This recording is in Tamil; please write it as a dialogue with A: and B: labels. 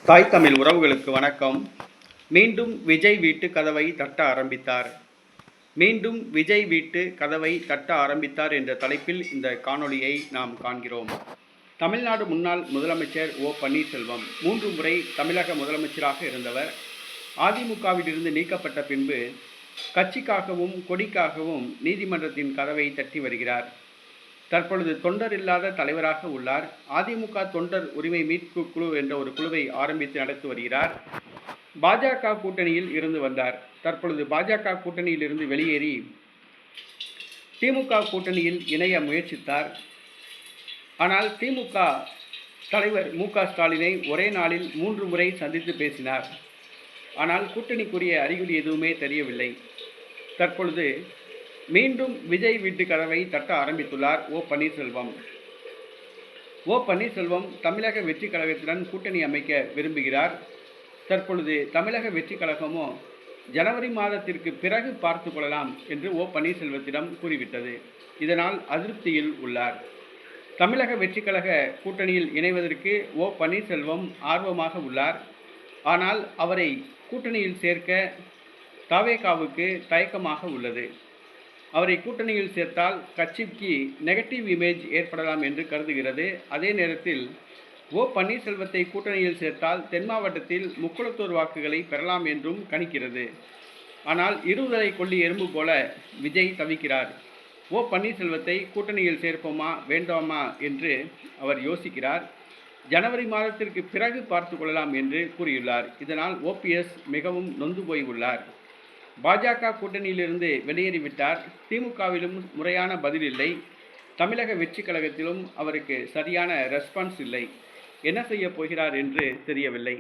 A: தாய் தமிழ் உறவுகளுக்கு வணக்கம். மீண்டும் விஜய் வீட்டு கதவை தட்ட ஆரம்பித்தார். மீண்டும் விஜய் வீட்டு கதவை தட்ட ஆரம்பித்தார் என்ற தலைப்பில் இந்த காணொளியை நாம் காண்கிறோம். தமிழ்நாடு முன்னாள் முதலமைச்சர் ஓ பன்னீர்செல்வம் 3 முறை தமிழக முதலமைச்சராக இருந்தவர். அதிமுகவிலிருந்து நீக்கப்பட்ட பின்பு கட்சிக்காகவும் கொடிக்காகவும் நீதிமன்றத்தின் கதவை தட்டி வருகிறார். தற்பொழுது தொண்டர் இல்லாத தலைவராக உள்ளார். அதிமுக தொண்டர் உரிமை மீட்பு குழு என்ற ஒரு குழுவை ஆரம்பித்து நடத்தி வருகிறார். பாஜக கூட்டணியில் இருந்து வந்தார். தற்பொழுது பாஜக கூட்டணியில் இருந்து வெளியேறி திமுக கூட்டணியில் இணைய முயற்சித்தார். ஆனால் திமுக தலைவர் மு.க.ஸ்டாலினை ஒரே நாளில் 3 முறை சந்தித்து பேசினார். ஆனால் கூட்டணிக்குரிய அறிகுறி எதுவுமே தெரியவில்லை. தற்பொழுது மீண்டும் விஜய் வீட்டு கதவை தட்ட ஆரம்பித்துள்ளார் ஓ பன்னீர்செல்வம். ஓ பன்னீர்செல்வம் தமிழக வெற்றி கழகத்துடன் கூட்டணி அமைக்க விரும்புகிறார். தற்பொழுது தமிழக வெற்றி கழகமோ ஜனவரி மாதத்திற்கு பிறகு பார்த்து கொள்ளலாம் என்று ஓ பன்னீர்செல்வத்திடம் கூறிவிட்டது. இதனால் அதிருப்தியில் உள்ளார். தமிழக வெற்றி கழக கூட்டணியில் இணைவதற்கு ஓ பன்னீர்செல்வம் ஆர்வமாக உள்ளார். ஆனால் அவரை கூட்டணியில் சேர்க்க தவேகாவுக்கு தயக்கமாக உள்ளது. அவரை கூட்டணியில் சேர்த்தால் கட்சிக்கு நெகட்டிவ் இமேஜ் ஏற்படலாம் என்று கருதுகிறது. அதே நேரத்தில் ஓ பன்னீர்செல்வத்தை கூட்டணியில் சேர்த்தால் தென் மாவட்டத்தில் முக்குளத்தூர் வாக்குகளை பெறலாம் என்றும் கணிக்கிறது. ஆனால் இருவரை கொள்ளி எறும்பு போல விஜய் தவிக்கிறார். ஓ பன்னீர்செல்வத்தை கூட்டணியில் சேர்ப்போமா வேண்டாமா என்று அவர் யோசிக்கிறார். ஜனவரி மாதத்திற்கு பிறகு பார்த்து கொள்ளலாம் என்று கூறியுள்ளார். இதனால் ஓபிஎஸ் மிகவும் நொந்து போய் உள்ளார். பாஜக கூட்டணியிலிருந்து வெளியேறிவிட்டார். திமுகவிலும் முறையான பதில் இல்லை. தமிழக வெற்றி கழகத்திலும் அவருக்கு சரியான ரெஸ்பான்ஸ் இல்லை. என்ன செய்ய போகிறார் என்று தெரியவில்லை.